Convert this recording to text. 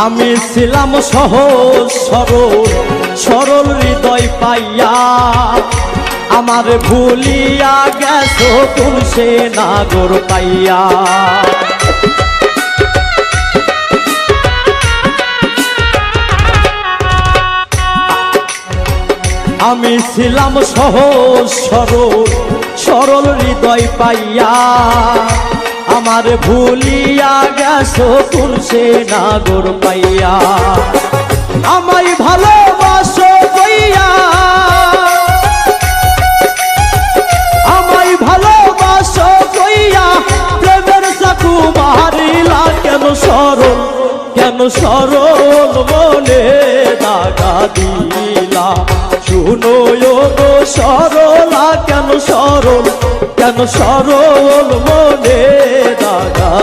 আমি ছিলাম সহজ সরল সরল হৃদয় পাইয়া, আমার ভুলিয়া গেছো কোন সে নাগর পাইয়া। আমি ছিলাম সহজ সরল সরল হৃদয় পাইয়া, আমার ভুলিয়া গেছো কোন সে নাগর পাইয়া। আমায় ভালোবাসো কইয়া, আমায় ভালোবাসো কইয়া প্রেমের চাকু মারিলা কেন সরল কেন সরল মনে দাগা দিলা। শুনো গো সরলা কেন সরল মনে দাগা